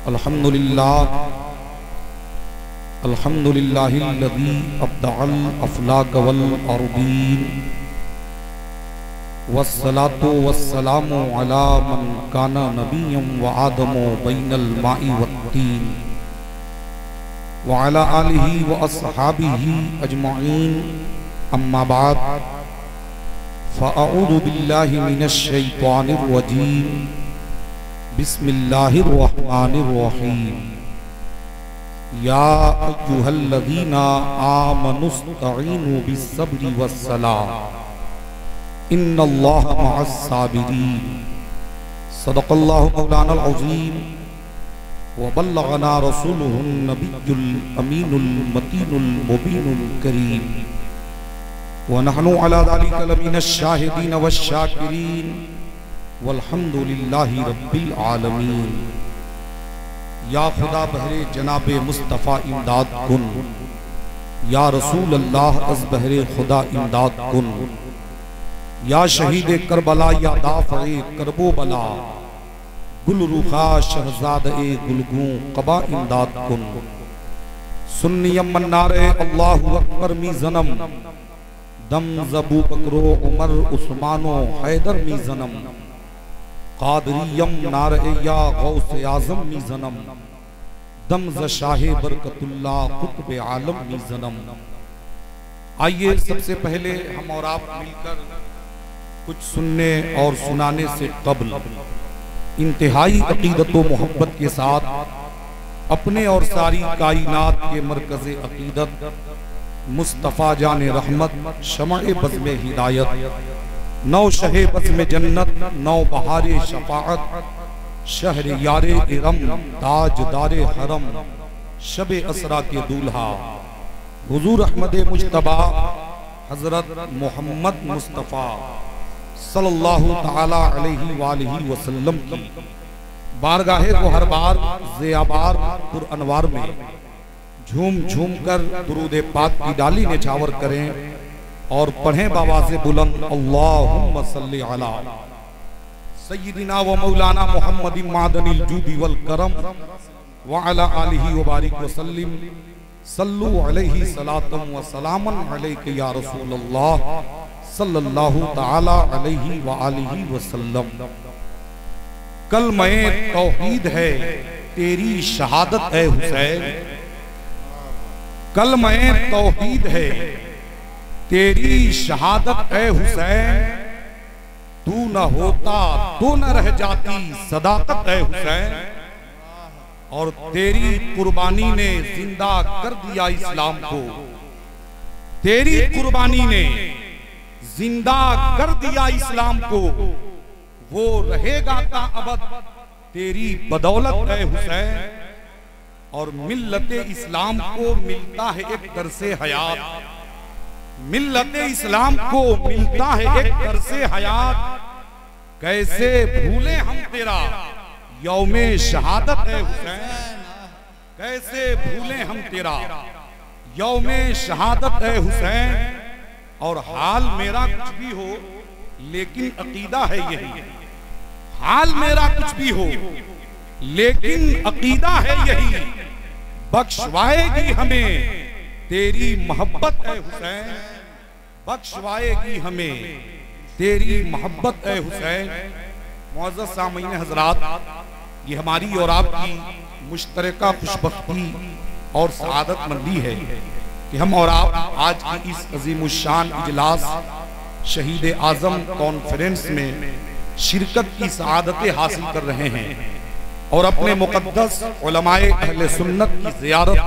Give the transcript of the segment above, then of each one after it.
अल्हम्दुलिल्लाह अल्हम्दुलिल्लाहिल्लज़ी अब्दअल अफ़लाक वल अरदीन वस्सलातु वस्सलामु अला मन काना नबिय्यम व आदमु बैनल माई वत्तीन व अला आलिहि व अस्हाबिहि अजमईन अम्मा बाद फ़अऊज़ु बिल्लाहि मिनश शैतानिर रजीम बिस्मिल्लाहिर रहमानिर रहीम या अय्युहल्लज़ीना आमनुस्तईनु बिस्सब्रि वस्सलाह इन्नल्लाहा मअस्साबिरीन सदक़ल्लाहु मौलानल अज़ीम व बल्लगना रसूलुहुन नबियुल अमीनुल मतीनुल मुबीनुल करीम व नहनु अला ज़ालिका लमिनश शाहिदीन वश्शाकिरीन वल्हम्दुलिल्लाहि रब्बिल आलमीन। या खुदा बहरे जनाबे मुस्तफ़ा इमदाद कुन, या रसूल अल्लाह अज़ बहरे खुदा इमदाद कुन, या शहीद करबला या दाफ़े करबो बला, गुलरुखा शहज़ादे गुलगूं क़बा इमदाद कुन। सुन्नियम मन्नारे अल्लाहु अकबर मी ज़नम, दम ज़बू बकरो उमर उस्मानो हैदर मी ज़नम, क़ादरियम नारे या गौसे आज़म मी ज़नम, दम ज़ शाहे बरकतुल्लाह क़ुत्ब आलम मी ज़नम। आइए सबसे पहले हम और आप मिलकर कुछ सुनने और सुनाने से कब्ल इंतहाई अक़ीदत व मोहब्बत के साथ अपने और सारी कायनात के मरकज़ अक़ीदत मुस्तफ़ा जाने रहमत शमए बज़्म हिदायत नौ शहे बज़्म जन्नत नौ बहारे शफ़ाअत शहर यारे इरम ताजदारे हरम शबे असरा के दूल्हा हुज़ूर अहमद मुज्तबा हज़रत मोहम्मद मुस्तफ़ा सल्लल्लाहु तआला अलैहि वालिहि वसल्लम की बारगाहे गोहरबार ज़ियाबार पुर अनवार में झूम झूम कर दुरूद पाक की डाली निछावर करें और पढ़ें बावाज़े बुलंद अल्लाहुम्मा सल्ली अला सय्यिदिना व मौलाना मुहम्मदिन मादनिल जूदी वल करम व अला आलिहि व बारिक व सल्लिम सल्लु अलैहि सलातम व सलामन अलैका या रसूलल्लाह सल्लल्लाहु तआला अलैहि व आलिहि व सल्लम। कलमे तौहीद है तेरी शहादत है हुसैन, कलमे तौहीद है तेरी शहादत है हुसैन, तू न होता तो न रह जाती सदाकत है हुसैन, और तेरी कुर्बानी ने जिंदा कर दिया इस्लाम को, तेरी कुर्बानी ने जिंदा कर दिया इस्लाम को, वो रहेगा ता अबद तेरी बदौलत है हुसैन, और मिल्लते इस्लाम को मिलता है एक दरसे हयात, मिल्लते इस्लाम को मिलता है एक दरसे हयात, कैसे भूले हम तेरा यौमे शहादत है हुसैन, कैसे भूले हम तेरा यौमे शहादत है हुसैन। और हाल मेरा कुछ भी हो लेकिन अकीदा है यही, हाल मेरा कुछ भी हो लेकिन अकीदा है यही, बख्शवाएगी हमें तेरी मोहब्बत है हुसैन, बख्शवाएगी हमें तेरी मोहब्बत है हुसैन। मुअज़्ज़ज़ सामीन हज़रात, ये हमारी और आपकी मुश्तरका खुशबख्ती और सआदतमंदी है कि हम और आप आज की इस अज़ीमुश्शान इजलास शहीद आज़म कॉन्फ्रेंस में शिरकत की सआदतें हासिल कर रहे हैं और अपने मुक़द्दस उलमाए अहले सुन्नत की ज़ियारत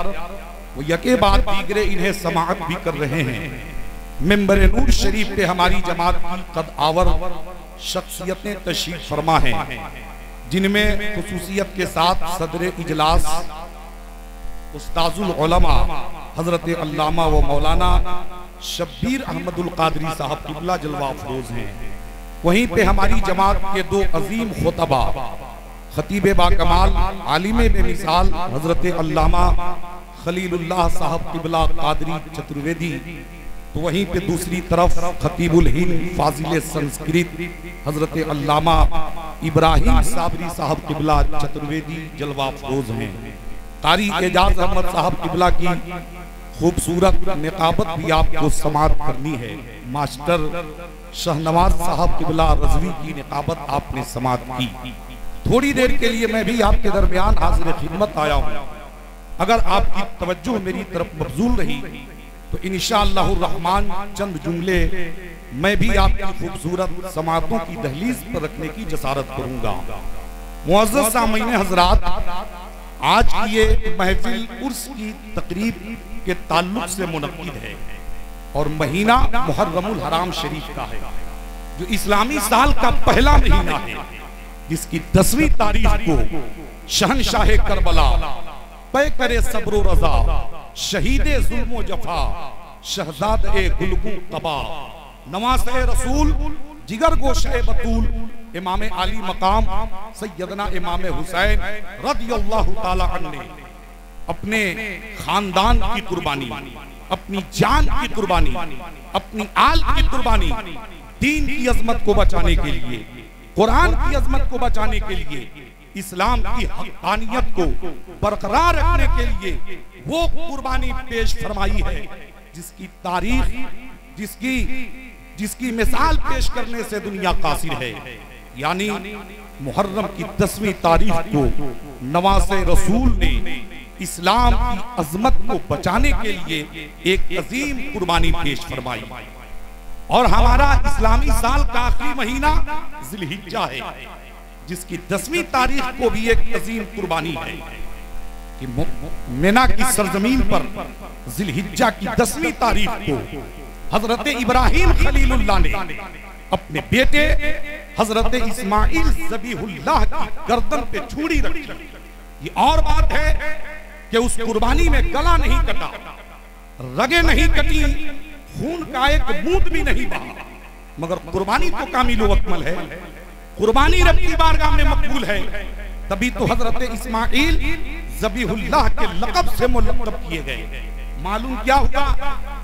वो यके बाद दीगरे इन्हें समाअत भी कर रहे हैं। मिंबर नूर शरीफ पे हमारी जमात की कद आवर शख्सियतें तशरीफ फरमा हैं, जिनमें खुसूसियत के साथ सदर इजलास उस्ताजुल उलमा हजरत अल्लामा व मौलाना शब्बीर अहमदुल कादरी साहब क़िबला जलवा अफरोज हैं। वहीं पे हमारी जमात के दो अजीम खुतबा खतीब बाकमाल आलिम बेमिसाल हजरत अल्लामा खलीलुल्लाह साहब क़िबला कादरी चतुर्वेदी तो वहीं पे दूसरी तरफ खतीबुल हिंद फाजिल संस्कृत हजरत अल्लामा इब्राहिम साबरी साहब किबला चतुर्वेदी जलवा फरोज हैं। कारी एजाज अहमद साहब किबला की खूबसूरत निकाबत भी आपको समात करनी है। मास्टर शहनवाज साहब किबला रजवी की निकाबत आपने समात की। थोड़ी देर के लिए मैं भी आपके दरमियान हाजिर खिदमत आया हूँ। अगर आपकी तवज्जो मेरी तरफ मबजूल रही तो इंशाअल्लाह रहमान चंद जुमले मैं भी आपकी खूबसूरत समातों की दहलीज पर रखने की जसारत करूंगा। मुअज़्ज़ज़ सामीन हज़रात, आज की ये महफिल उर्स की तकरीब के ताल्लुक से मुनक्किद है और महीना मुहर्रमुल हराम शरीफ का है, जो इस्लामी साल का पहला महीना है, जिसकी 10वीं तारीख को शहनशाह करबला पे करे सब्र रजा शहीदे जुल्म जफा शहजादे गुलगू तबा नवासे रसूल जिगर गोशे बतूल इमाम आली मकाम सैयदना इमाम हुसैन रज़ियल्लाहु ताला अन्हु ने अपने खानदान की कुर्बानी, अपनी जान की कुर्बानी, अपनी आल की कुर्बानी दीन की अजमत को बचाने के लिए, कुरान की अजमत को बचाने के लिए, इस्लाम की हक़ानियत को बरकरार रखने के लिए वो कुर्बानी पेश फरमाई है जिसकी तारीख, जिसकी मिसाल पेश करने से दुनिया कासिर है। यानी मुहर्रम की 10वीं तारीख को नवासे रसूल ने इस्लाम की अजमत को बचाने के लिए एक अजीम कुर्बानी पेश फरमाई। और हमारा इस्लामी साल का आखिरी महीना जिलहिज्जा है, जिसकी 10वीं तारीख को भी एक अजीम कुर्बानी है कि मिना की सरजमीन पर जिलहिज्जा की 10वीं तारीख को हजरत इब्राहिम खलीलुल्लाह ने अपने बेटे हजरत इस्माइल ज़बीहुल्लाह की गर्दन पे छुरी रखी। ये और बात है कि उस कुर्बानी में गला नहीं कटा, रगे नहीं कटी, खून का एक बूंद भी नहीं बहा, मगर कुर्बानी तो कामिल व अकमल है, कुर्बानी रब की बारगाह में मकबूल है। तभी तो हजरत इस्माइल ज़बीहुल्लाह के लक़ब से मुलक़्क़ब किए गए। मालूम क्या हुआ?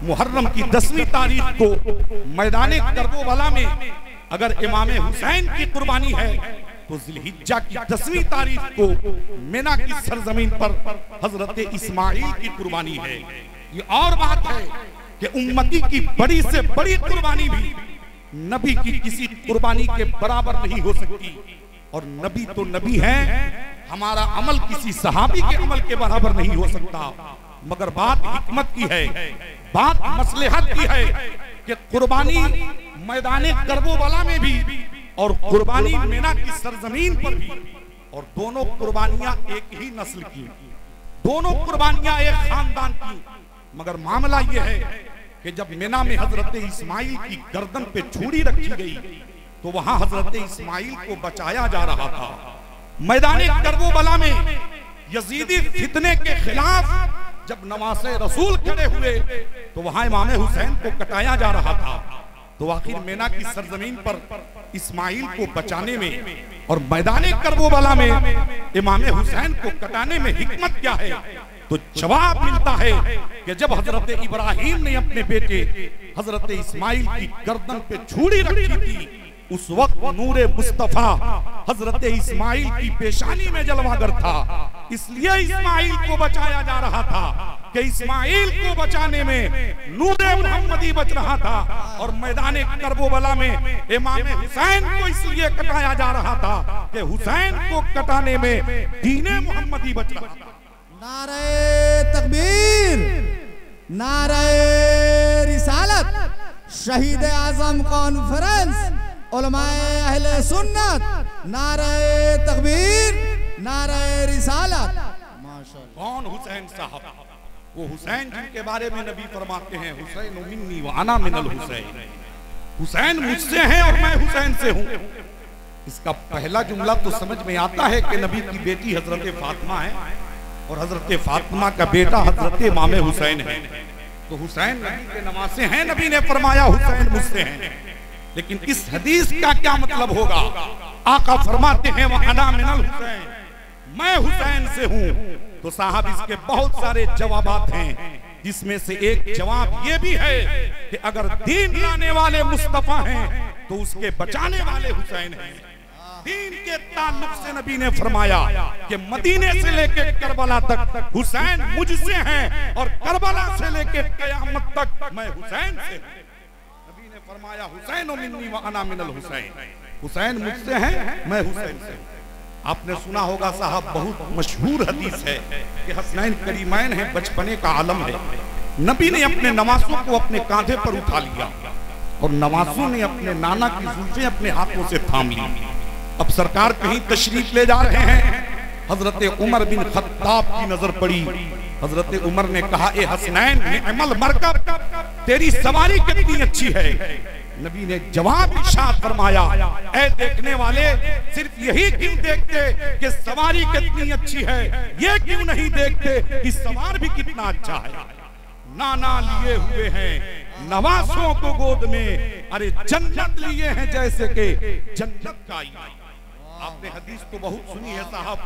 मुहर्रम की 10वीं तारीख को मैदाने करबला में अगर इमाम हुसैन की कुर्बानी है तो जिलहिज्जा की 10वीं तारीख को मिना की सरजमीन पर हजरत इस्माइल की कुर्बानी है। ये और बात है कि उम्मती की बड़ी से बड़ी कुर्बानी भी नबी की किसी कुर्बानी के बराबर नहीं हो सकती। और नबी तो नबी है, हमारा अमल किसी सहाबी के अमल के बराबर नहीं हो सकता। मगर बात हिकमत की है, बात मसलहत की है कि कुर्बानी मैदाने करबला में भी और कुर्बानी मिना की सरजमीन पर भी, और दोनों कुर्बानियां एक ही नस्ल की, दोनों कुर्बानियां एक खानदान की। मगर मामला यह है कि जब मिना में हजरत इस्माइल की गर्दन पे छुरी रखी गई तो वहां हजरत इस्माइल को बचाया जा रहा था। मैदाने करबला में यजीदी फितने के खिलाफ जब नवासे रसूल खड़े हुए तो वहां इमाम हुसैन को कटाया जा रहा था। तो आखिर मिना की सरजमीन पर इस्माइल को बचाने में और मैदाने करबला में इमाम हुसैन को कटाने में हिकमत क्या है? तो जवाब मिलता है कि जब हजरत इब्राहिम ने अपने बेटे हजरत इस्माइल की गर्दन पे छुरी रखी थी, उस वक्त नूरे मुस्तफा हजरत इस्माइल की पेशानी में जलवागर था। इसलिए इस्माइल को बचाया जा रहा था कि इस्माइल को बचाने में नूरे मुहम्मदी बच रहा था, और मैदाने करबला में इमाम हुसैन को इसलिए कटाया जा रहा था कि हुसैन को कटाने में दीने मुहम्मदी बच रहा था। नारे तकबीर, नारे रिसालत, शहीद आजम कॉन्फ्रेंस, उलमाए अहले सुन्नत, नारे तकबीर, नारे रिसालत। माशाअल्लाह। कौन हुसैन साहब? वो हुसैन जिनके बारे में नबी फरमाते हैं हुसैन मिन्नी व अना मिनल हुसैन, हुसैन मुझसे हैं और मैं हुसैन से हूँ। इसका पहला जुमला तो समझ में आता है कि नबी की बेटी हजरत फातिमा है और हजरत फातिमा का बेटा हजरत इमाम हुसैन है। तो हुसैन नबी के नवासे हैं, नबी ने फरमाया हुसैन मुझसे हैं। लेकिन इस हदीस का क्या मतलब होगा? आका फरमाते हैं वह अना मिनल हुसैन, मैं हुसैन से हूं। तो साहब इसके बहुत सारे जवाबात हैं। जिसमें से एक जवाब ये भी है कि अगर दीन लाने वाले मुस्तफा हैं तो उसके बचाने वाले हुसैन हैं। दीन के ताल्लुक से नबी ने फरमाया कि मदीने से लेकर करबला तक हुसैन मुझसे हैं और करबला से लेकर कयामत तक मैं हुसैन से हूं। नबी ने फरमाया हुसैन मिन्नी व अना मिनल हुसैन, हुसैन मुझसे हैं मैं हुसैन से हूं। आपने सुना होगा साहब, बहुत मशहूर हदीस है कि हसनैन करीमैन है, बचपने का आलम है। नबी ने अपने नवासों को अपने कांधे पर उठा लिया और नवासों ने अपने नाना की जुल्फें अपने हाथों से थाम ली। अब सरकार कहीं तशरीफ ले जा रहे हैं, हजरत उमर बिन खत्ताब की नजर पड़ी। हजरत उमर ने कहा, ए हसनैन निअमल मरकब, तेरी सवारी कितनी अच्छी है। नबी ने जवाब इरशाद फरमाया, ऐ देखने वाले, सिर्फ यही क्यों देखते कि सवारी कितनी अच्छी है, ये क्यों नहीं देखते कि सवार भी कितना अच्छा है। नाना लिए हुए हैं नवासों को गोद में, अरे जन्नत लिए हैं जैसे कि जन्नत का ईमान। आपने हदीस तो बहुत सुनी है साहब,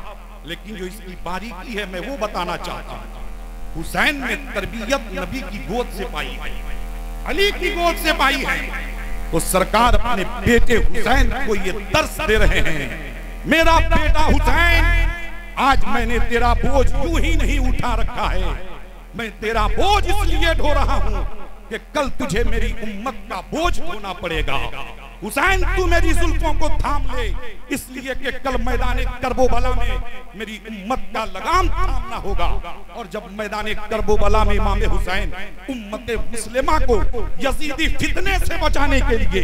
लेकिन जो इसकी बारीकी है मैं वो बताना चाहता हूँ। हुसैन ने तरबियत नबी की गोद से पाई है, अली की गोद से पाई है। तो सरकार अपने बेटे हुसैन को ये दर्स दे रहे हैं, मेरा बेटा हुसैन, आज मैंने तेरा बोझ यूं ही नहीं उठा रखा है, मैं तेरा बोझ इसलिए ढो रहा हूं कि कल तुझे मेरी उम्मत का बोझ ढोना पड़ेगा। हुसैन तू मेरी जुल्फों को थाम ले, इसलिए कि कल मैदान करबला में मेरी उम्मत का लगाम थामना होगा। और जब मैदान करबला में इमाम हुसैन उम्मत मुस्लिमा को यजीदी फितने से बचाने के लिए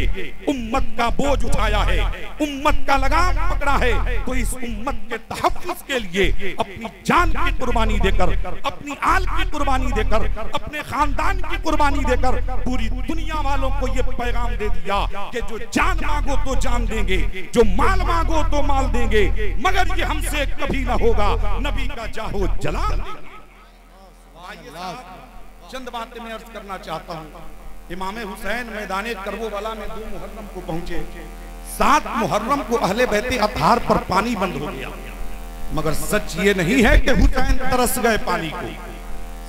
उम्मत का बोझ उठाया है, उम्मत का लगाम पकड़ा है, तो इस उम्मत के तहफ्फुज़ के लिए अपनी जान की कुर्बानी देकर, अपनी आल की कुर्बानी देकर, अपने खानदान की कुर्बानी देकर पूरी दुनिया वालों को ये पैगाम दे दिया कि जो जान मांगो तो जान देंगे, जो माल मांगो तो माल देंगे, मगर ये हमसे कभी ना होगा, नबी का जाहो जलाल देंगे। चंद बातें मैं अर्ज करना चाहता हूँ। इमाम हुसैन मैदान करबला में 2 मुहर्रम को पहुंचे। 7 मुहर्रम को अहले बैते अतहार पर पानी बंद हो गया, मगर सच ये नहीं है कि हुसैन तरस गए पानी को।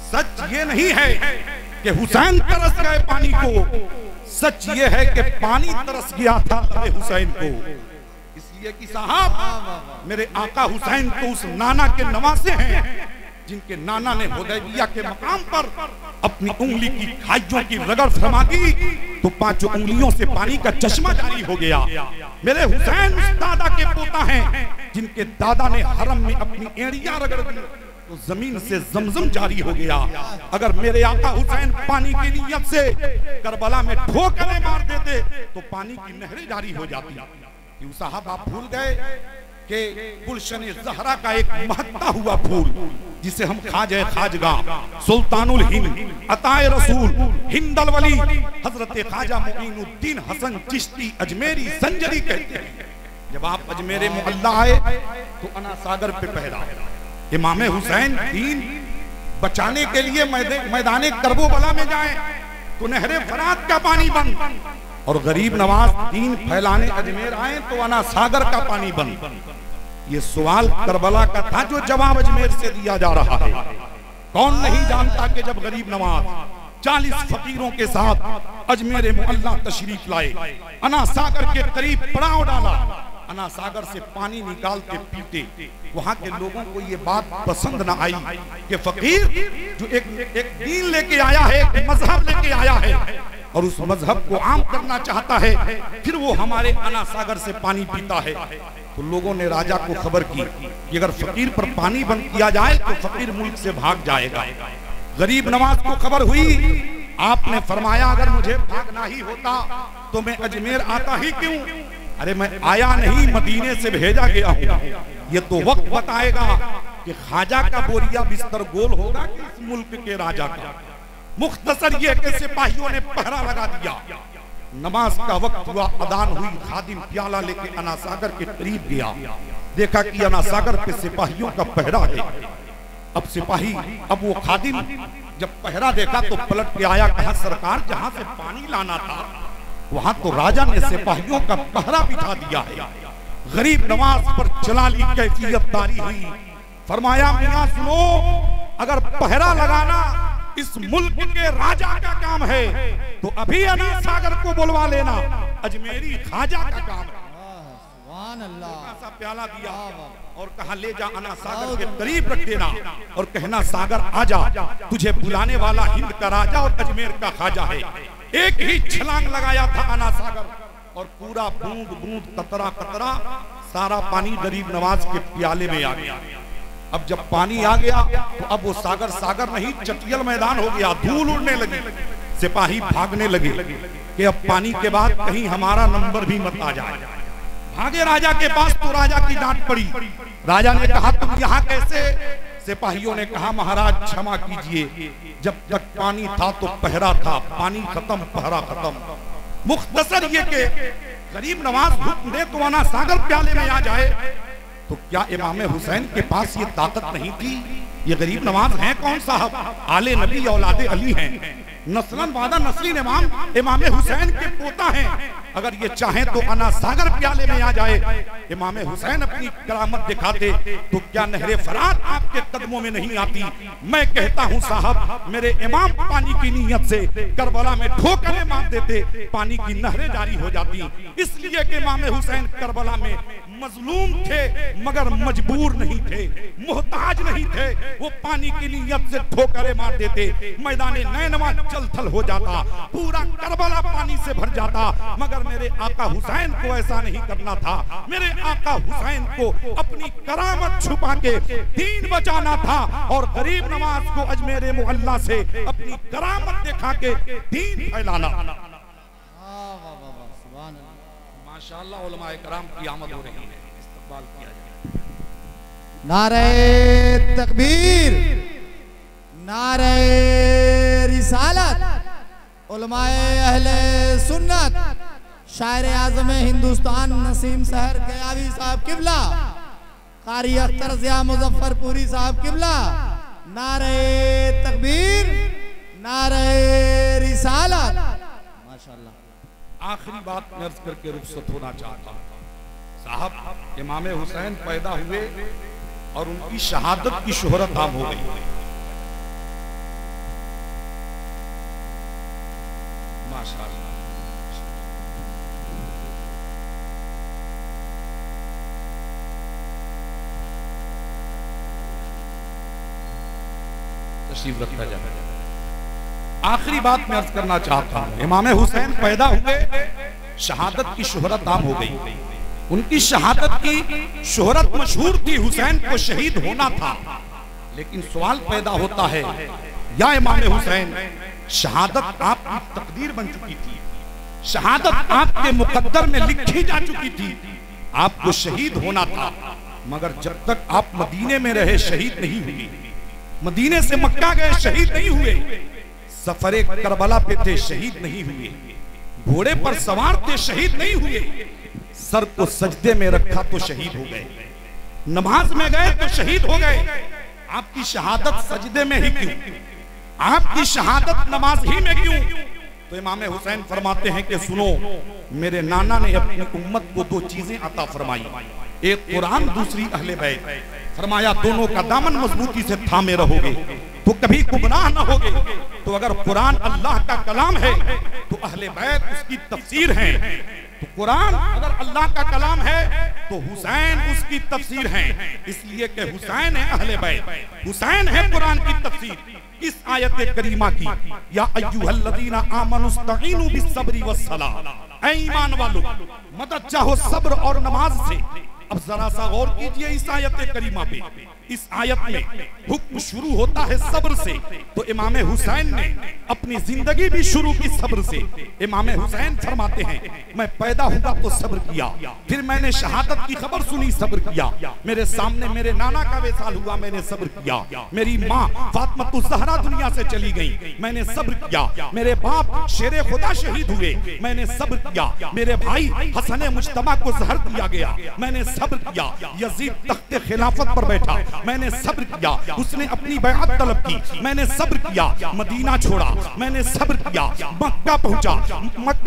सच ये नहीं है कि हुसैन तरस गए पानी को, सच ये है कि पानी तरस गया था हुसैन को। इसलिए कि साहब, मेरे आका हुसैन तो उस नाना के नवासे हैं जिनके नाना ने हुदैबिया के मकाम पर अपनी उंगली की खाइयों की रगड़ फरमा दी तो 5 उंगलियों से पानी का चश्मा जारी हो गया। मेरे हुसैन उस दादा के पोता हैं जिनके दादा ने हरम में अपनी एड़ियां रगड़ दी तो जमीन से जमजम जारी हो गया। अगर मेरे आका हुसैन पानी की नीयत से करबला में ठोकरें मार देते तो पानी की नहरें जारी हो जाती। क्यों साहब आप भूल गए कि गुलशन ज़हरा का एक महत्ता हुआ फूल जिसे हम खाजे खाजगा, सुल्तानुल हिंद, अताए रसूल, हिंदल वली, हजरत ख्वाजा मुईनुद्दीन हसन चिश्ती अजमेरी संजरी कहते हैं। जब आप अजमेरे मोहल्ला आए तो अना सागर पे पहरा इमाम हुसैन दीन बचाने के लिए मैदान करबला में जाए तो नहरे फरात का पानी बंद, और गरीब नवाज दीन फैलाने अजमेर आए तो अना सागर का पानी बंद। ये सवाल करबला का था जो जवाब अजमेर से दिया जा रहा है। कौन नहीं जानता कि जब गरीब नवाज 40 फकीरों के साथ अजमेर मोहल्ला तशरीफ लाए, अना सागर के करीब पड़ाव डाला, अना सागर से पानी निकाल के पीते, वहां के लोगों को ये बात पसंद ना आई कि फकीर जो एक दीन लेके आया है, एक मजहब लेके आया है और उस मजहब को आम करना चाहता है, फिर वो हमारे अना सागर से पानी पीता है। तो लोगों ने राजा को खबर की कि अगर फकीर पर पानी बंद किया जाए तो फकीर मुल्क से भाग जाएगा। गरीब नवाज को खबर हुई, आपने फरमाया अगर मुझे भागना ही होता तो मैं अजमेर आता ही क्यों। अरे मैं आया नहीं, मदीने से भेजा गया हूँ। ये तो वक्त बताएगा कि ख्वाजा का बोरिया बिस्तर गोल होगा कि इस मुल्क के राजा का। मुख्तसर ये कि सिपाहियों ने पहरा लगा दिया। नमाज का वक्त हुआ, अदान हुई, खादिम प्याला लेके अना सागर के करीब गया, देखा कि अना सागर पे सिपाहियों का पहरा है। अब सिपाही, अब वो खादिम जब पहरा देखा तो पलट के आया, कहा सरकार जहां से पानी लाना था वहां तो राजा ने सिपाहियों का पहरा बिठा दिया है। गरीब नवाज पर जलाली कैफियत तारी हुई। फरमाया मियां सुनो, अगर पहरा लगाना इस मुल्क के राजा का काम है तो अभी अना सागर को बुलवा लेना, अजमेरी ख्वाजा का काम है। सुभान अल्लाह। सा प्याला दिया और कहा ले जा अना सागर के करीब रख देना और कहना सागर आजा, तुझे बुलाने वाला हिंद का राजा और अजमेर का ख्वाजा है। एक ही छलांग लगाया था अना सागर और पूरा बूंद बूंद कतरा कतरा सारा पानी गरीब नवाज के प्याले में आ गया। अब जब पानी आ गया तो अब वो सागर सागर नहीं चटियल मैदान हो गया, धूल उड़ने लगी, सिपाही भागने लगे कि अब पानी के बाद कहीं हमारा नंबर भी मत आ जाए। भागे राजा के पास तो राजा की डांट पड़ी। राजा ने कहा तुम यहाँ कैसे? सिपाहियों ने कहा महाराज क्षमा कीजिए, जब तक पानी था तो पहरा था, पानी खत्म पहरा खत्म। मुख्तसर ये के गरीब नवाज हुक्म दे तो आना सागर प्याले में आ जाए, तो क्या इमाम हुसैन के पास ये ताकत नहीं थी? ये गरीब नवाज हैं कौन साहब? आले नबी औलादे अली हैं, नस्लन वादा नस्ली इमाम हुसैन के पोता हैं। अगर ये चाहें तो अना सागर प्याले में आ जाए, इमाम हुसैन अपनी करामत दिखाते तो क्या नहरे फरात आपके कदमों में नहीं आती? मैं कहता हूं साहब मेरे इमाम पानी की नीयत से करबला में ठोकरें मार देते, पानी की नहरें जारी हो जाती। इसलिए कि इमाम हुसैन करबला में मजलूम थे मगर मजबूर नहीं थे, मोहताज नहीं थे। वो पानी की नीयत से ठोकरें मार देते, मैदान नैनवा जलथल हो जाता, पूरा करबला पानी से भर जाता। मगर मेरे आका हुसैन को ऐसा नहीं करना था। मेरे आका हुसैन को अपनी करामत छुपा के दीन बचाना था और गरीब नवाज को अजमेर मुअल्ला से अपनी करामत दिखा के दीन फैलाना। माशाअल्लाह उलमाए कराम की आमद हो रही है, इस्तकबाल किया जाए। नारे तकबीर, नारे रिसालत, उलमाए अहले सुन्नत, शायर आज़म हिंदुस्तान नसीम सहर कयावी साहब किबला, कारी अख्तर ज़िया मुजफ्फरपुरी साहब किबला, नारे तकबीर, नारे रिसालत। माशाअल्लाह। आखिरी बात मैं अर्ज करके रुखसत होना चाहता हूँ साहब, इमाम हुसैन पैदा हुए और उनकी शहादत की शोहरत आम हो गई। माशाअल्लाह। तशरीफ रखा जाए। आखिरी बात मैं अर्ज करना चाहता हूं, इमाम हुसैन पैदा हुए, शहादत की शोहरत आम हो गई। उनकी शहादत की शोहरत मशहूर थी, हुसैन को शहीद होना था। लेकिन सवाल पैदा होता है, या इमाम हुसैन शहादत आपकी तकदीर बन चुकी थी, शहादत आपके मुकद्दर में लिखी जा चुकी थी, आपको शहीद होना था। मगर जब तक आप मदीने में रहे शहीद नहीं हुए, मदीने से मक्का गए शहीद नहीं हुए, सफरे करबला पे थे शहीद नहीं हुए, घोड़े पर सवार थे शहीद नहीं हुए, सर को सजदे में रखा तो शहीद हो गए, नमाज में गए तो शहीद हो गए। आपकी शहादत सजदे में ही क्यों? आपकी शहादत नमाज ही में क्यों? तो इमाम हुसैन फरमाते हैं कि सुनो, मेरे नाना ने अपनी उम्मत को दो चीजें अता फरमाई, एक कुरान दूसरी अहले बैत। फरमाया दोनों का दामन मजबूती से थामे रहोगे तो कभी गुमराह न होगे। तो अगर कुरान अल्लाह का कलाम है तो अहले बैत उसकी तफसीर है, तो कुरान अगर अल्लाह का कलाम है तो हुसैन उसकी तफसीर है। इसलिए कि हुसैन है अहले बैत, हुसैन है कुरान की तफसीर। इस आयत करीमा की, या अय्युहल्लज़ीना आमनुस्तईनु बिस्सब्रि वस्सलाह, ऐ ईमान वालों मदद चाहो सब्र और नमाज से। अब जरा सा गौर कीजिए इस आयत करीमा पे। इस आयत में हुक्म शुरू होता है सब्र से, तो इमाम हुसैन ने अपनी जिंदगी भी शुरू की सब्र से। इमाम हुसैन फरमाते हैं मैं पैदा हुआ तो सब्र किया, फिर मैंने शहादत की खबर सुनी सब्र किया, मेरे सामने मेरे नाना का विसाल हुआ मैंने सब्र किया, मेरी माँ फातिमा ज़हरा दुनिया से चली गई मैंने सब्र किया, मेरे बाप शेरे खुदा शहीद हुए मैंने सब्र किया, मेरे भाई हसन मुज्तबा को जहर दिया गया मैंने सब्र किया, यजीद तख्ते खिलाफत पर बैठा मैंने सब्र किया। उसने अपनी बैअत तलब की, मैंने सब्र किया। मदीना छोड़ा, मैंने सब्र किया। मक्का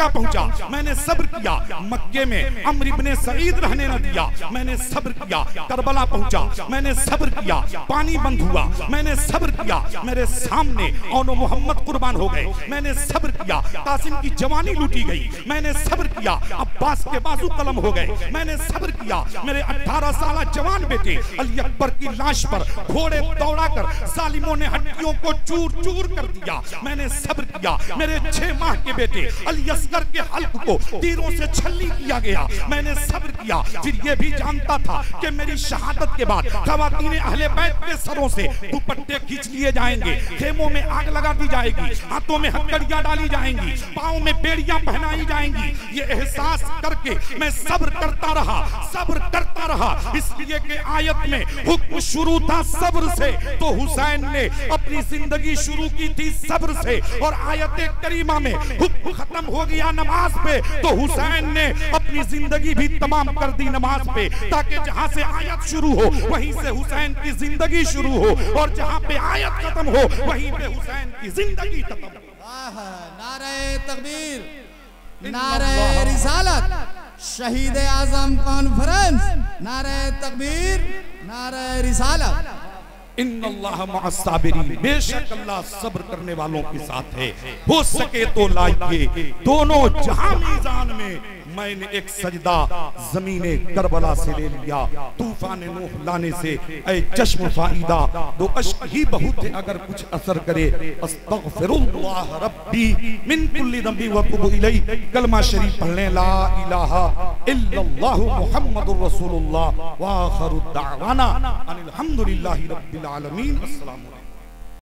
पहुंचा, मैंने सब्र किया। मक्के में अम्र इब्ने सईद रहने न दिया, मैंने सब्र किया। करबला पहुंचा, मैंने सब्र किया। पानी बंद हुआ, मैंने सब्र किया। मेरे सामने औनो मोहम्मद कुर्बान हो गए, मैंने सब्र किया। कासिम की जवानी लूटी गई, मैंने सब्र किया। अब्बास के बाजू कलम हो गए, मैंने सब्र किया। मेरे 18 साल जवान बेटे अली अकबर की लाश पर घोड़े दौड़ाकर जालिमों ने हड्डियों को चूर चूर कर दिया, मैंने सब्र किया। मेरे 6 माह के बेटे अली असगर के हल्क को तीरों से छल्ली किया गया, मैंने सब्र किया। फिर ये भी जानता था कि मेरी शहादत के बाद ख़वातीन अहले बैत के सरों से दुपट्टे खींच लिए जाएंगे, खेमों में आग लगा दी जाएगी, हाथों में हथकड़ियां डाली जाएंगी, पाँव में बेड़ियां पहनाई जाएंगी। ये एहसास करके मैं सब्र करता रहा, इसलिए कि आयत में हुक्म शुरू था सब्र से, तो हुसैन ने अपनी जिंदगी शुरू की थी सब्र से। और आयत करीमा में हुक्म खत्म हो गया नमाज पे, तो हुसैन ने अपनी जिंदगी भी तमाम कर दी नमाज पे, ताकि जहां से आयत शुरू हो वहीं से हुसैन की जिंदगी शुरू हो, और जहां पे आयत खत्म हो वहीं पे हुसैन की जिंदगी खत्म हो। नारे तकबीर, नारे रिसालत, शहीद आजम कॉन्फ्रेंस, नारे तकबीर, नारे रिसालत। इन्नल्लाह मअस्साबिरीन, बेशक अल्लाह सब्र करने वालों के साथ है। हो सके तो लाइए दोनों जहां मीज़ान में। मैंने एक सजदा ज़मीने करबला से ले लिया, तूफान नूह लाने से ऐ चश्म फाइदा, दो अश्क ही बहुत है अगर कुछ असर करे। अस्तगफिरुल्लाह रब्बी मिन कुल्ली ज़ंबी व अतूबु इलैह। कलमा शरीफ पढ़ लें, ला इलाहा इल्लल्लाह मुहम्मदुर रसूलुल्लाह व आखिरु दावाना अनिल हम्दुलिल्लाहि रब्बिल आलमीन। अस्सलामु अलैकुम।